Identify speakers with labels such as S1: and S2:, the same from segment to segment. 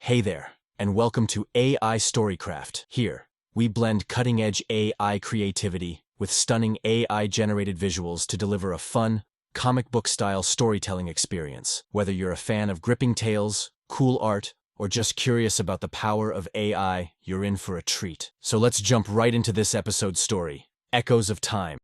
S1: Hey there, and welcome to AI Storycraft. Here, we blend cutting-edge AI creativity with stunning AI-generated visuals to deliver a fun, comic book-style storytelling experience. Whether you're a fan of gripping tales, cool art, or just curious about the power of AI, you're in for a treat. So let's jump right into this episode's story, Echoes of Time.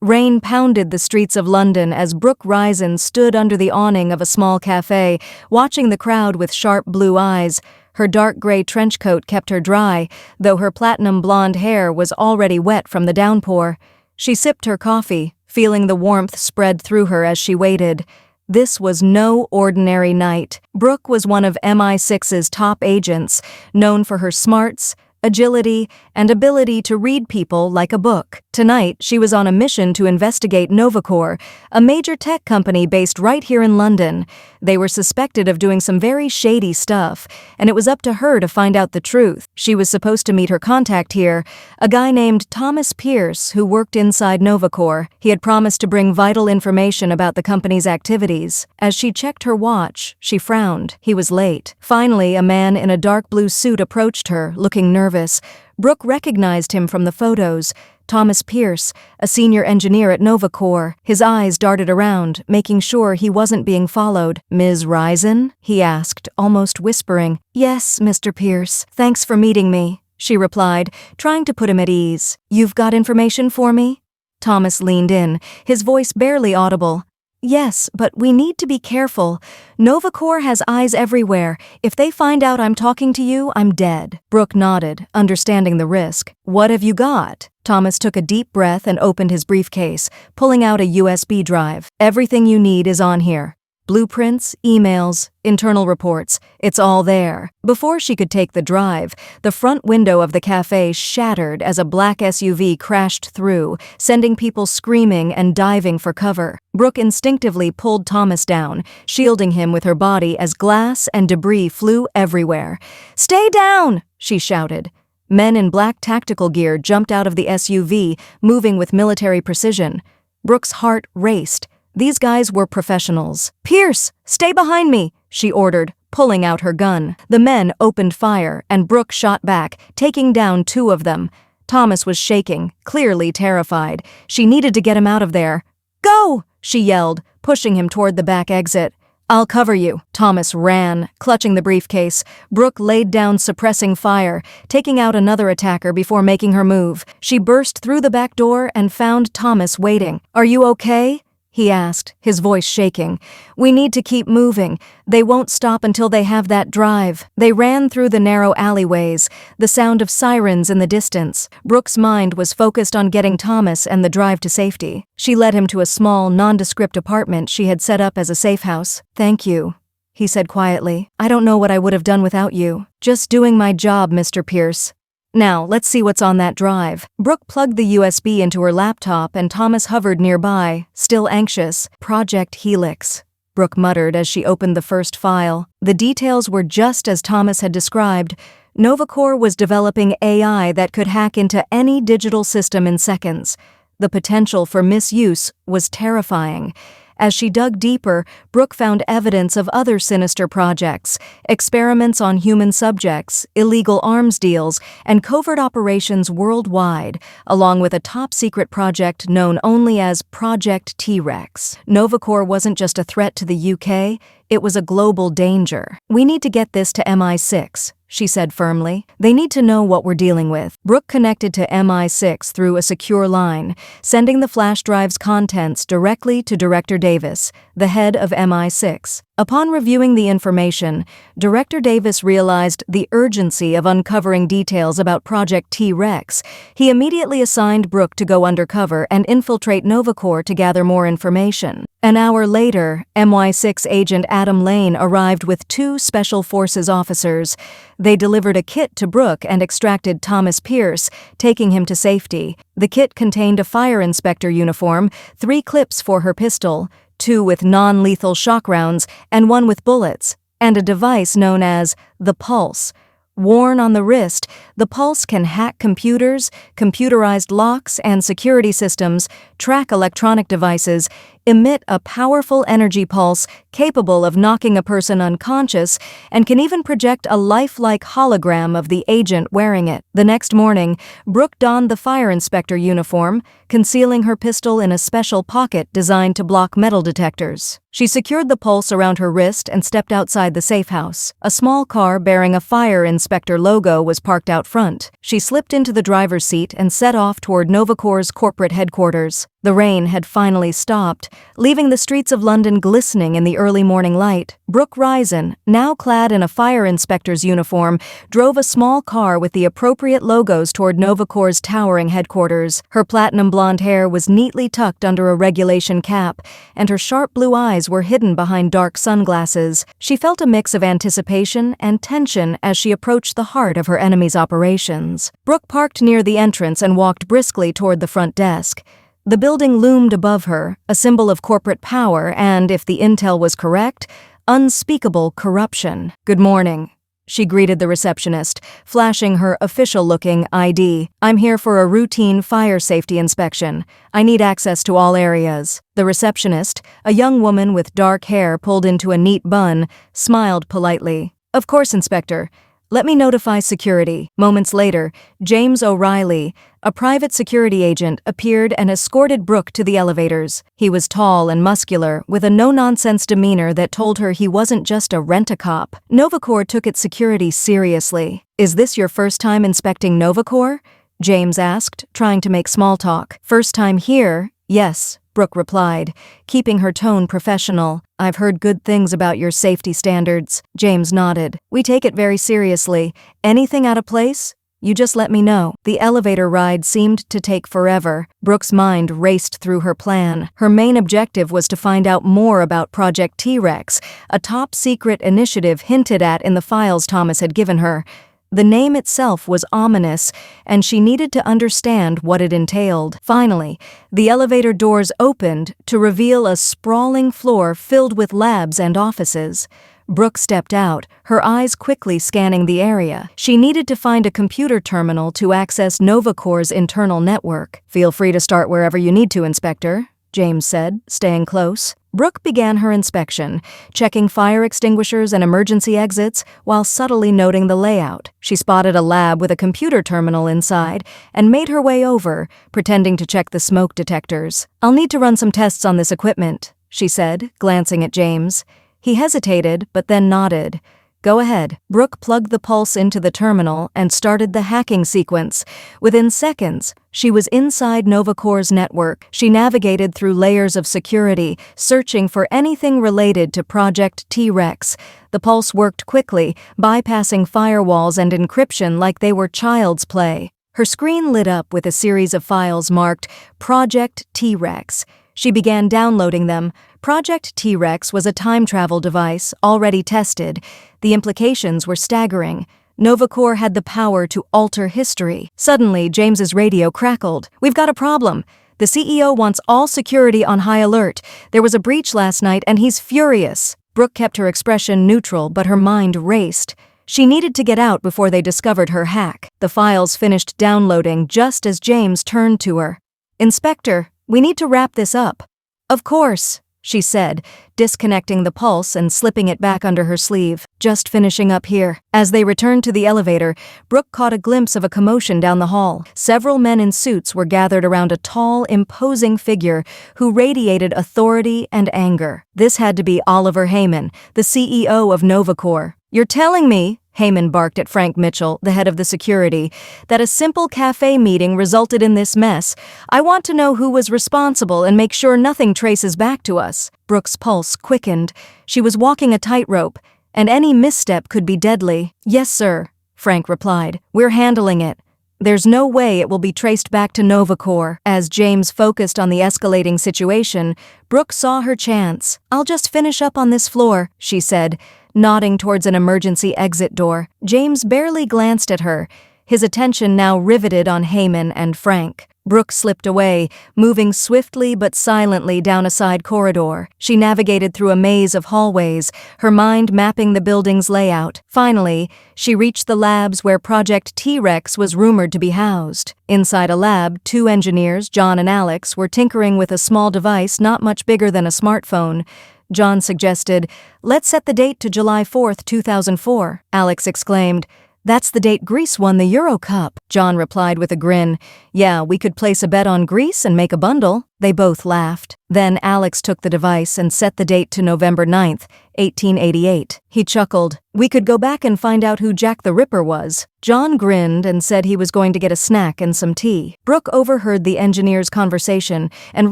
S2: Rain pounded the streets of London as Brooke Risen stood under the awning of a small cafe, watching the crowd with sharp blue eyes. Her dark gray trench coat kept her dry, though her platinum blonde hair was already wet from the downpour. She sipped her coffee, feeling the warmth spread through her as she waited. This was no ordinary night. Brooke was one of MI6's top agents, known for her smarts, agility, and ability to read people like a book. Tonight, she was on a mission to investigate Novacore, a major tech company based right here in London. They were suspected of doing some very shady stuff, and it was up to her to find out the truth. She was supposed to meet her contact here, a guy named Thomas Pierce, who worked inside Novacore. He had promised to bring vital information about the company's activities. As she checked her watch, she frowned. He was late. Finally, a man in a dark blue suit approached her, looking nervous. Brooke recognized him from the photos. Thomas Pierce, a senior engineer at Novacore. His eyes darted around, making sure he wasn't being followed. "Ms. Risen?" he asked, almost whispering. "Yes, Mr. Pierce. Thanks for meeting me," she replied, trying to put him at ease. "You've got information for me?" Thomas leaned in, his voice barely audible. "Yes, but we need to be careful. Novacore has eyes everywhere. If they find out I'm talking to you, I'm dead." Brooke nodded, understanding the risk. "What have you got?" Thomas took a deep breath and opened his briefcase, pulling out a USB drive. "Everything you need is on here. Blueprints, emails, internal reports, it's all there." Before she could take the drive, the front window of the cafe shattered as a black SUV crashed through, sending people screaming and diving for cover. Brooke instinctively pulled Thomas down, shielding him with her body as glass and debris flew everywhere. "Stay down!" she shouted. Men in black tactical gear jumped out of the SUV, moving with military precision. Brooke's heart raced. These guys were professionals. "Pierce, stay behind me," she ordered, pulling out her gun. The men opened fire, and Brooke shot back, taking down 2 of them. Thomas was shaking, clearly terrified. She needed to get him out of there. "Go!" she yelled, pushing him toward the back exit. "I'll cover you." Thomas ran, clutching the briefcase. Brooke laid down suppressing fire, taking out another attacker before making her move. She burst through the back door and found Thomas waiting. "Are you okay?" he asked, his voice shaking. "We need to keep moving. They won't stop until they have that drive." They ran through the narrow alleyways, the sound of sirens in the distance. Brooke's mind was focused on getting Thomas and the drive to safety. She led him to a small, nondescript apartment she had set up as a safe house. "Thank you," he said quietly. "I don't know what I would have done without you. Just doing my job, Mr. Pierce. Now, let's see what's on that drive." Brooke plugged the USB into her laptop and Thomas hovered nearby, still anxious. "Project Helix," Brooke muttered as she opened the first file. The details were just as Thomas had described. Novacore was developing AI that could hack into any digital system in seconds. The potential for misuse was terrifying. As she dug deeper, Brooke found evidence of other sinister projects, experiments on human subjects, illegal arms deals, and covert operations worldwide, along with a top-secret project known only as Project T-Rex. Novacore wasn't just a threat to the UK, it was a global danger. "We need to get this to MI6, she said firmly. "They need to know what we're dealing with." Brooke connected to MI6 through a secure line, sending the flash drive's contents directly to Director Davis, the head of MI6. Upon reviewing the information, Director Davis realized the urgency of uncovering details about Project T-Rex. He immediately assigned Brooke to go undercover and infiltrate Novacore to gather more information. An hour later, MI6 agent Adam Lane arrived with 2 Special Forces officers. They delivered a kit to Brooke and extracted Thomas Pierce, taking him to safety. The kit contained a fire inspector uniform, 3 clips for her pistol, 2 with non-lethal shock rounds, and 1 with bullets, and a device known as the Pulse. Worn on the wrist, the Pulse can hack computers, computerized locks, and security systems, track electronic devices, emit a powerful energy pulse capable of knocking a person unconscious, and can even project a lifelike hologram of the agent wearing it. The next morning, Brooke donned the fire inspector uniform, concealing her pistol in a special pocket designed to block metal detectors. She secured the pulse around her wrist and stepped outside the safe house. A small car bearing a fire inspector logo was parked out front. She slipped into the driver's seat and set off toward Novacor's corporate headquarters. The rain had finally stopped, leaving the streets of London glistening in the early morning light. Brooke Risen, now clad in a fire inspector's uniform, drove a small car with the appropriate logos toward Novacor's towering headquarters. Her platinum blonde hair was neatly tucked under a regulation cap, and her sharp blue eyes were hidden behind dark sunglasses. She felt a mix of anticipation and tension as she approached the heart of her enemy's operations. Brooke parked near the entrance and walked briskly toward the front desk. The building loomed above her, a symbol of corporate power and, if the intel was correct, unspeakable corruption. "Good morning," she greeted the receptionist, flashing her official-looking ID. "I'm here for a routine fire safety inspection. I need access to all areas." The receptionist, a young woman with dark hair pulled into a neat bun, smiled politely. "Of course, Inspector. Let me notify security." Moments later, James O'Reilly, a private security agent, appeared and escorted Brooke to the elevators. He was tall and muscular, with a no-nonsense demeanor that told her he wasn't just a rent-a-cop. Novacor took its security seriously. "Is this your first time inspecting Novacor?" James asked, trying to make small talk. "First time here? Yes," Brooke replied, keeping her tone professional. "I've heard good things about your safety standards." James nodded. "We take it very seriously. Anything out of place? You just let me know." The elevator ride seemed to take forever. Brooke's mind raced through her plan. Her main objective was to find out more about Project T-Rex, a top-secret initiative hinted at in the files Thomas had given her. The name itself was ominous, and she needed to understand what it entailed. Finally, the elevator doors opened to reveal a sprawling floor filled with labs and offices. Brooke stepped out, her eyes quickly scanning the area. She needed to find a computer terminal to access Novacor's internal network. "Feel free to start wherever you need to, Inspector," James said, staying close. Brooke began her inspection, checking fire extinguishers and emergency exits while subtly noting the layout. She spotted a lab with a computer terminal inside and made her way over, pretending to check the smoke detectors. "I'll need to run some tests on this equipment," she said, glancing at James. He hesitated, but then nodded. "Go ahead." Brooke plugged the pulse into the terminal and started the hacking sequence. Within seconds, she was inside Novacor's network. She navigated through layers of security, searching for anything related to Project T-Rex. The pulse worked quickly, bypassing firewalls and encryption like they were child's play. Her screen lit up with a series of files marked Project T-Rex. She began downloading them. Project T-Rex was a time travel device already tested. The implications were staggering. Novacor had the power to alter history. Suddenly, James's radio crackled. "We've got a problem. The CEO wants all security on high alert. There was a breach last night and he's furious." Brooke kept her expression neutral, but her mind raced. She needed to get out before they discovered her hack. The files finished downloading just as James turned to her. "Inspector, we need to wrap this up." "Of course," she said, disconnecting the pulse and slipping it back under her sleeve. "Just finishing up here." As they returned to the elevator, Brooke caught a glimpse of a commotion down the hall. Several men in suits were gathered around a tall, imposing figure who radiated authority and anger. This had to be Oliver Heyman, the CEO of Novacor. "You're telling me," Heyman barked at Frank Mitchell, the head of the security, "that a simple cafe meeting resulted in this mess. I want to know who was responsible and make sure nothing traces back to us." Brooke's pulse quickened. She was walking a tightrope, and any misstep could be deadly. "Yes, sir," Frank replied. "We're handling it. There's no way it will be traced back to Novacor." As James focused on the escalating situation, Brooke saw her chance. "I'll just finish up on this floor," she said, nodding towards an emergency exit door. James barely glanced at her, his attention now riveted on Heyman and Frank. Brooke slipped away, moving swiftly but silently down a side corridor. She navigated through a maze of hallways, her mind mapping the building's layout. Finally, she reached the labs where Project T-Rex was rumored to be housed. Inside a lab, two engineers, John and Alex, were tinkering with a small device not much bigger than a smartphone. John suggested, "Let's set the date to July 4th, 2004. Alex exclaimed, "That's the date Greece won the Euro Cup." John replied with a grin, "Yeah, we could place a bet on Greece and make a bundle." They both laughed. Then Alex took the device and set the date to November 9th, 1888. He chuckled, "We could go back and find out who Jack the Ripper was." John grinned and said he was going to get a snack and some tea. Brooke overheard the engineers' conversation and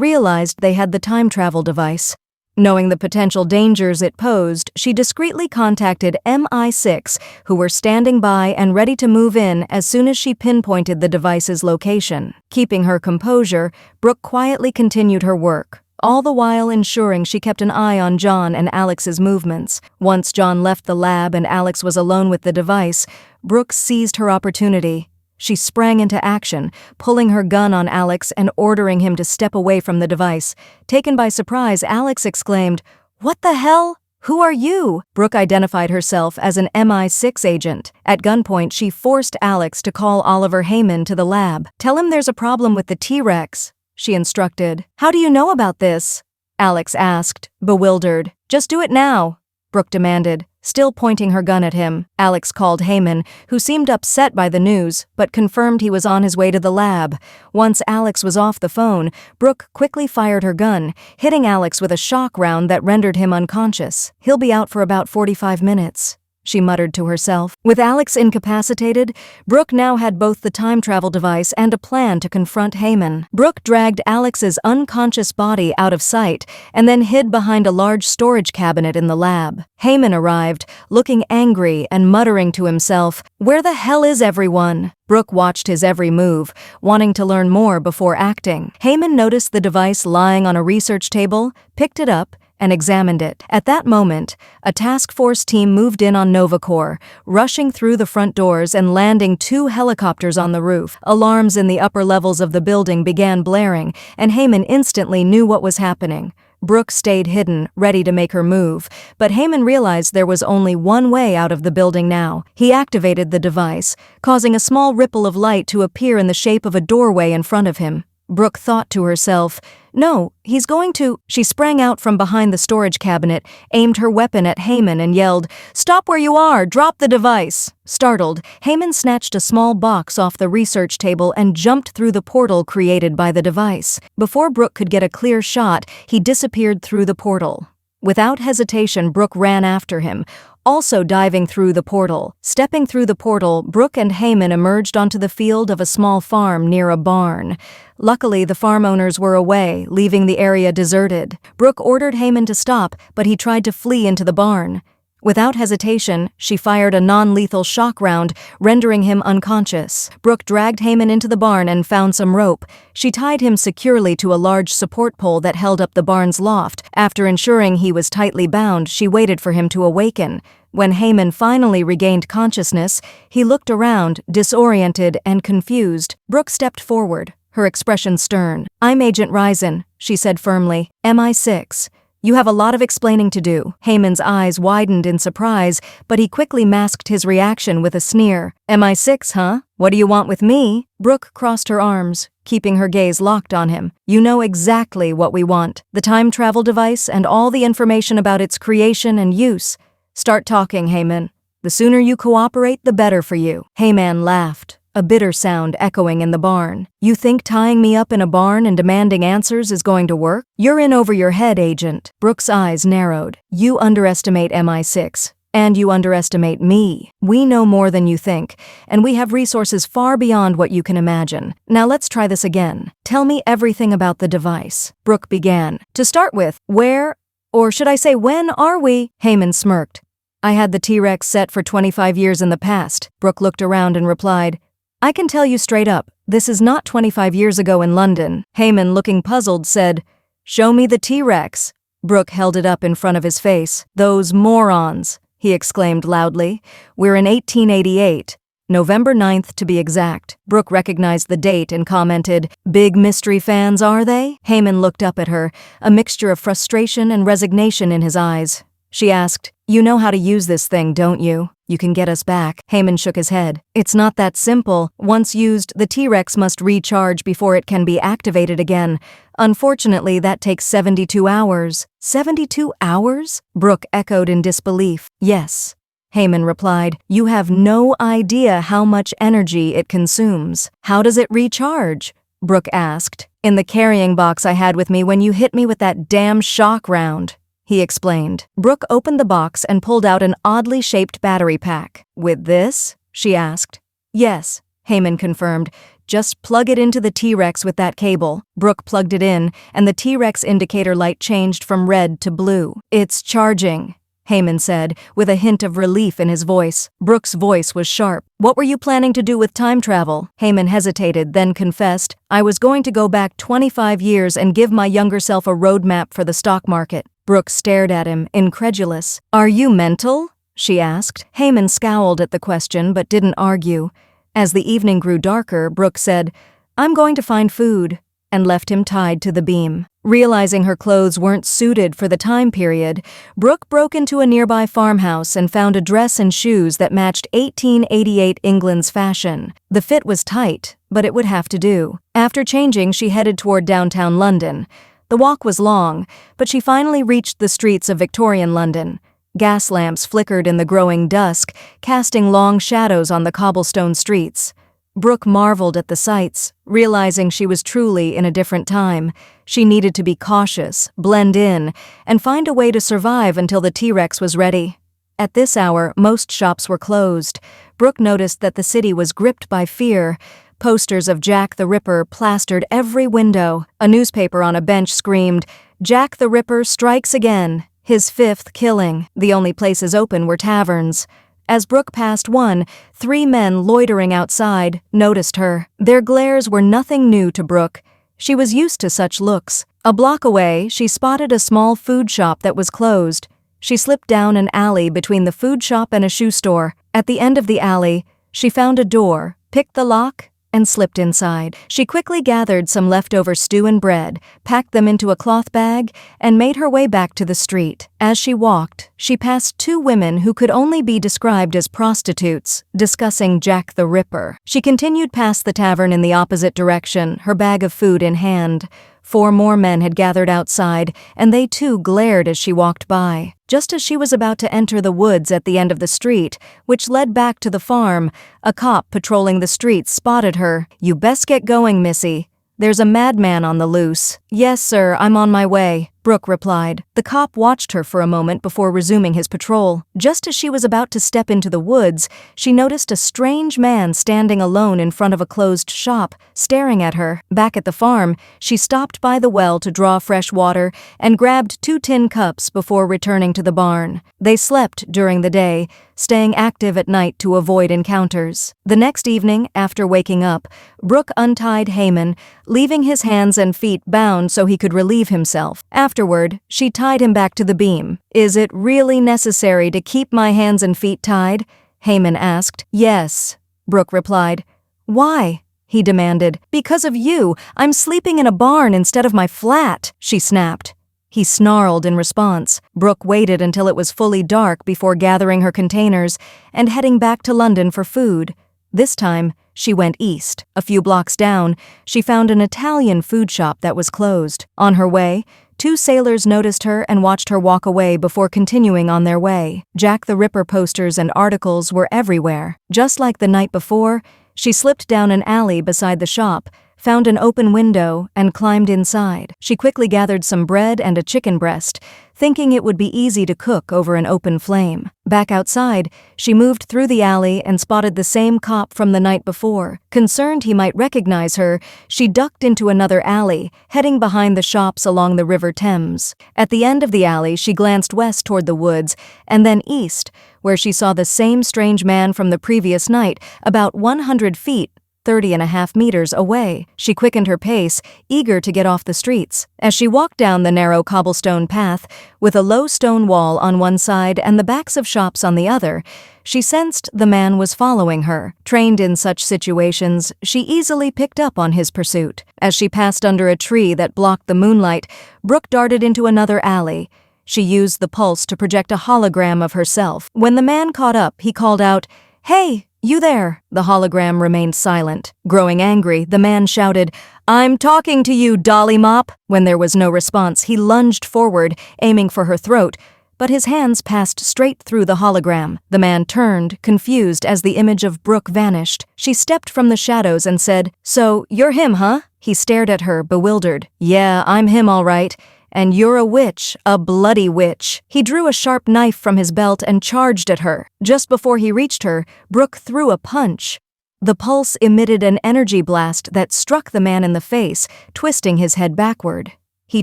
S2: realized they had the time travel device. Knowing the potential dangers it posed, she discreetly contacted MI6, who were standing by and ready to move in as soon as she pinpointed the device's location. Keeping her composure, Brooke quietly continued her work, all the while ensuring she kept an eye on John and Alex's movements. Once John left the lab and Alex was alone with the device, Brooke seized her opportunity. She sprang into action, pulling her gun on Alex and ordering him to step away from the device. Taken by surprise, Alex exclaimed, "What the hell? Who are you?" Brooke identified herself as an MI6 agent. At gunpoint, she forced Alex to call Oliver Heyman to the lab. "Tell him there's a problem with the T-Rex," she instructed. "How do you know about this?" Alex asked, bewildered. "Just do it now," Brooke demanded, still pointing her gun at him. Alex called Heyman, who seemed upset by the news, but confirmed he was on his way to the lab. Once Alex was off the phone, Brooke quickly fired her gun, hitting Alex with a shock round that rendered him unconscious. "He'll be out for about 45 minutes. She muttered to herself. With Alex incapacitated, Brooke now had both the time travel device and a plan to confront Heyman. Brooke dragged Alex's unconscious body out of sight and then hid behind a large storage cabinet in the lab. Heyman arrived, looking angry and muttering to himself, "Where the hell is everyone?" Brooke watched his every move, wanting to learn more before acting. Heyman noticed the device lying on a research table, picked it up, and examined it. At that moment, a task force team moved in on Novacor, rushing through the front doors and landing 2 helicopters on the roof. Alarms in the upper levels of the building began blaring, and Heyman instantly knew what was happening. Brooke stayed hidden, ready to make her move, but Heyman realized there was only one way out of the building now. He activated the device, causing a small ripple of light to appear in the shape of a doorway in front of him. Brooke thought to herself, "No, he's going to..." She sprang out from behind the storage cabinet, aimed her weapon at Heyman and yelled, "Stop where you are! Drop the device!" Startled, Heyman snatched a small box off the research table and jumped through the portal created by the device. Before Brooke could get a clear shot, he disappeared through the portal. Without hesitation, Brooke ran after him, also diving through the portal. Stepping through the portal, Brooke and Heyman emerged onto the field of a small farm near a barn. Luckily, the farm owners were away, leaving the area deserted. Brooke ordered Heyman to stop, but he tried to flee into the barn. Without hesitation, she fired a non-lethal shock round, rendering him unconscious. Brooke dragged Heyman into the barn and found some rope. She tied him securely to a large support pole that held up the barn's loft. After ensuring he was tightly bound, she waited for him to awaken. When Heyman finally regained consciousness, he looked around, disoriented and confused. Brooke stepped forward, her expression stern. "I'm Agent Risen," she said firmly. "MI6. You have a lot of explaining to do." Heyman's eyes widened in surprise, but he quickly masked his reaction with a sneer. "MI6, huh? What do you want with me?" Brooke crossed her arms, keeping her gaze locked on him. "You know exactly what we want. The time travel device and all the information about its creation and use. Start talking, Heyman. The sooner you cooperate, the better for you." Heyman laughed, a bitter sound echoing in the barn. "You think tying me up in a barn and demanding answers is going to work? You're in over your head, Agent." Brooke's eyes narrowed. "You underestimate MI6, and you underestimate me. We know more than you think, and we have resources far beyond what you can imagine. Now let's try this again. Tell me everything about the device." Brooke began. "To start with, where, or should I say when are we?" Heyman smirked. "I had the T-Rex set for 25 years in the past." Brooke looked around and replied, "I can tell you straight up, this is not 25 years ago in London." Heyman, looking puzzled, said, "Show me the T-Rex." Brooke held it up in front of his face. "Those morons," he exclaimed loudly. "We're in 1888. November 9th to be exact. Brooke recognized the date and commented, "Big mystery fans, are they?" Heyman looked up at her, a mixture of frustration and resignation in his eyes. She asked, "You know how to use this thing, don't you? You can get us back." Heyman shook his head. "It's not that simple. Once used, the T-Rex must recharge before it can be activated again. Unfortunately, that takes 72 hours. 72 hours? Brooke echoed in disbelief. Yes. Heyman replied, "You have no idea how much energy it consumes." "How does it recharge?" Brooke asked. "In the carrying box I had with me when you hit me with that damn shock round," he explained. Brooke opened the box and pulled out an oddly shaped battery pack. "With this?" she asked. "Yes," Heyman confirmed. "Just plug it into the T-Rex with that cable." Brooke plugged it in, and the T-Rex indicator light changed from red to blue. "It's charging," Heyman said, with a hint of relief in his voice. Brooke's voice was sharp. "What were you planning to do with time travel?" Heyman hesitated, then confessed, "I was going to go back 25 years and give my younger self a roadmap for the stock market." Brooke stared at him, incredulous. "Are you mental?" she asked. Heyman scowled at the question but didn't argue. As the evening grew darker, Brooke said, "I'm going to find food," and left him tied to the beam. Realizing her clothes weren't suited for the time period, Brooke broke into a nearby farmhouse and found a dress and shoes that matched 1888 England's fashion. The fit was tight, but it would have to do. After changing, she headed toward downtown London. The walk was long, but she finally reached the streets of Victorian London. Gas lamps flickered in the growing dusk, casting long shadows on the cobblestone streets. Brooke marveled at the sights, realizing she was truly in a different time. She needed to be cautious, blend in, and find a way to survive until the T-Rex was ready. At this hour, most shops were closed. Brooke noticed that the city was gripped by fear. Posters of Jack the Ripper plastered every window. A newspaper on a bench screamed, "Jack the Ripper strikes again. His fifth killing." The only places open were taverns. As Brooke passed one, 3 men loitering outside noticed her. Their glares were nothing new to Brooke. She was used to such looks. A block away, she spotted a small food shop that was closed. She slipped down an alley between the food shop and a shoe store. At the end of the alley, she found a door, picked the lock, and slipped inside. She quickly gathered some leftover stew and bread, packed them into a cloth bag, and made her way back to the street. As she walked, she passed 2 women who could only be described as prostitutes, discussing Jack the Ripper. She continued past the tavern in the opposite direction, her bag of food in hand. 4 more men had gathered outside, and they too glared as she walked by. Just as she was about to enter the woods at the end of the street, which led back to the farm, a cop patrolling the streets spotted her. "You best get going, missy. There's a madman on the loose." "Yes, sir, I'm on my way," Brooke replied. The cop watched her for a moment before resuming his patrol. Just as she was about to step into the woods, she noticed a strange man standing alone in front of a closed shop, staring at her. Back at the farm, she stopped by the well to draw fresh water and grabbed 2 tin cups before returning to the barn. They slept during the day, staying active at night to avoid encounters. The next evening, after waking up, Brooke untied Heyman, leaving his hands and feet bound so he could relieve himself. Afterward, she tied him back to the beam. "Is it really necessary to keep my hands and feet tied?" Heyman asked. "Yes," Brooke replied. "Why?" he demanded. "Because of you. I'm sleeping in a barn instead of my flat," she snapped. He snarled in response. Brooke waited until it was fully dark before gathering her containers and heading back to London for food. This time, she went east. A few blocks down, she found an Italian food shop that was closed. On her way, 2 sailors noticed her and watched her walk away before continuing on their way. Jack the Ripper posters and articles were everywhere. Just like the night before, she slipped down an alley beside the shop, found an open window, and climbed inside. She quickly gathered some bread and a chicken breast, thinking it would be easy to cook over an open flame. Back outside, she moved through the alley and spotted the same cop from the night before. Concerned he might recognize her, she ducked into another alley, heading behind the shops along the River Thames. At the end of the alley, she glanced west toward the woods, and then east, where she saw the same strange man from the previous night, about 100 feet 30.5 meters away. She quickened her pace, eager to get off the streets. As she walked down the narrow cobblestone path, with a low stone wall on one side and the backs of shops on the other, she sensed the man was following her. Trained in such situations, she easily picked up on his pursuit. As she passed under a tree that blocked the moonlight, Brooke darted into another alley. She used the pulse to project a hologram of herself. When the man caught up, he called out, "Hey, you there!" The hologram remained silent. Growing angry, the man shouted, "I'm talking to you, Dolly Mop!" When there was no response, he lunged forward, aiming for her throat, but his hands passed straight through the hologram. The man turned, confused as the image of Brooke vanished. She stepped from the shadows and said, "So, you're him, huh?" He stared at her, bewildered. "Yeah, I'm him all right. And you're a witch, a bloody witch." He drew a sharp knife from his belt and charged at her. Just before he reached her, Brooke threw a punch. The pulse emitted an energy blast that struck the man in the face, twisting his head backward. He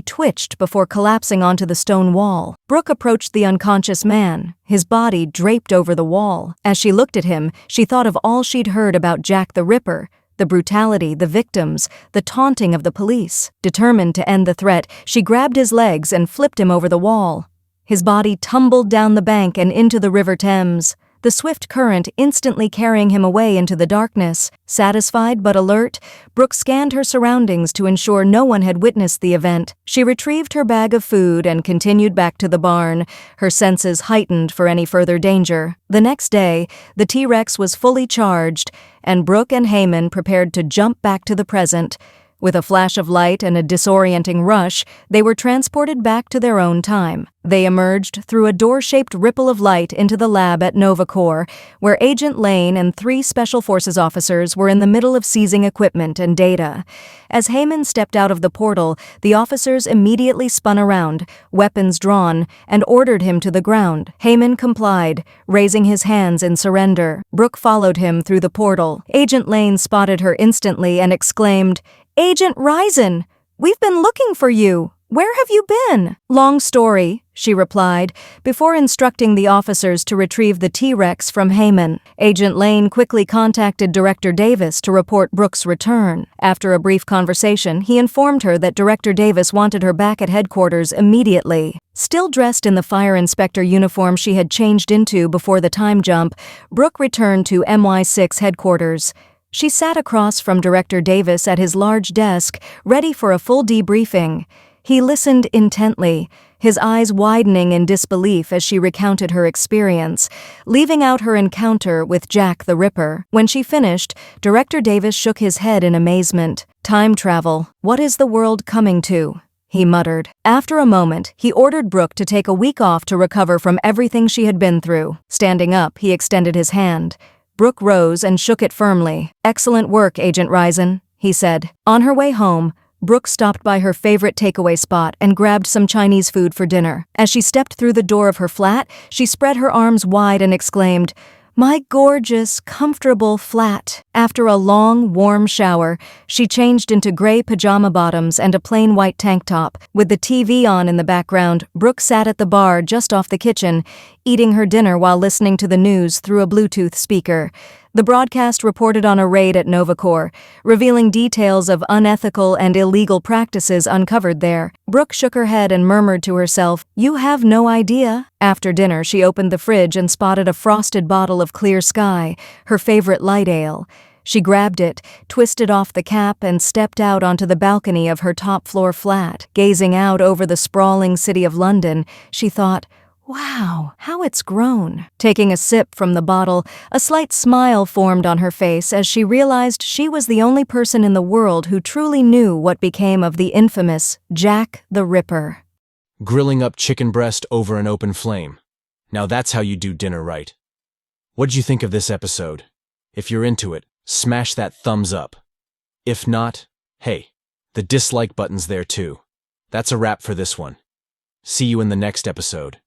S2: twitched before collapsing onto the stone wall. Brooke approached the unconscious man, his body draped over the wall. As she looked at him, she thought of all she'd heard about Jack the Ripper, the brutality, the victims, the taunting of the police. Determined to end the threat, she grabbed his legs and flipped him over the wall. His body tumbled down the bank and into the River Thames, the swift current instantly carrying him away into the darkness. Satisfied but alert, Brooke scanned her surroundings to ensure no one had witnessed the event. She retrieved her bag of food and continued back to the barn, her senses heightened for any further danger. The next day, the T-Rex was fully charged, and Brooke and Heyman prepared to jump back to the present. With a flash of light and a disorienting rush, they were transported back to their own time. They emerged through a door-shaped ripple of light into the lab at NovaCore, where Agent Lane and 3 Special Forces officers were in the middle of seizing equipment and data. As Heyman stepped out of the portal, the officers immediately spun around, weapons drawn, and ordered him to the ground. Heyman complied, raising his hands in surrender. Brooke followed him through the portal. Agent Lane spotted her instantly and exclaimed, "Agent Risen, we've been looking for you. Where have you been?" "Long story," she replied, before instructing the officers to retrieve the T-Rex from Heyman. Agent Lane quickly contacted Director Davis to report Brooke's return. After a brief conversation, he informed her that Director Davis wanted her back at headquarters immediately. Still dressed in the fire inspector uniform she had changed into before the time jump, Brooke returned to MI6 headquarters. She sat across from Director Davis at his large desk, ready for a full debriefing. He listened intently, his eyes widening in disbelief as she recounted her experience, leaving out her encounter with Jack the Ripper. When she finished, Director Davis shook his head in amazement. "Time travel. What is the world coming to?" he muttered. After a moment, he ordered Brooke to take a week off to recover from everything she had been through. Standing up, he extended his hand. Brooke rose and shook it firmly. "Excellent work, Agent Risen," he said. On her way home, Brooke stopped by her favorite takeaway spot and grabbed some Chinese food for dinner. As she stepped through the door of her flat, she spread her arms wide and exclaimed, "My gorgeous, comfortable flat." After a long, warm shower, she changed into gray pajama bottoms and a plain white tank top. With the TV on in the background, Brooke sat at the bar just off the kitchen, eating her dinner while listening to the news through a Bluetooth speaker. The broadcast reported on a raid at NovaCore, revealing details of unethical and illegal practices uncovered there. Brooke shook her head and murmured to herself, "You have no idea." After dinner, she opened the fridge and spotted a frosted bottle of Clear Sky, her favorite light ale. She grabbed it, twisted off the cap, and stepped out onto the balcony of her top-floor flat. Gazing out over the sprawling city of London, she thought, "Wow, how it's grown." Taking a sip from the bottle, a slight smile formed on her face as she realized she was the only person in the world who truly knew what became of the infamous Jack the Ripper.
S1: Grilling up chicken breast over an open flame. Now that's how you do dinner right. What'd you think of this episode? If you're into it, smash that thumbs up. If not, hey, the dislike button's there too. That's a wrap for this one. See you in the next episode.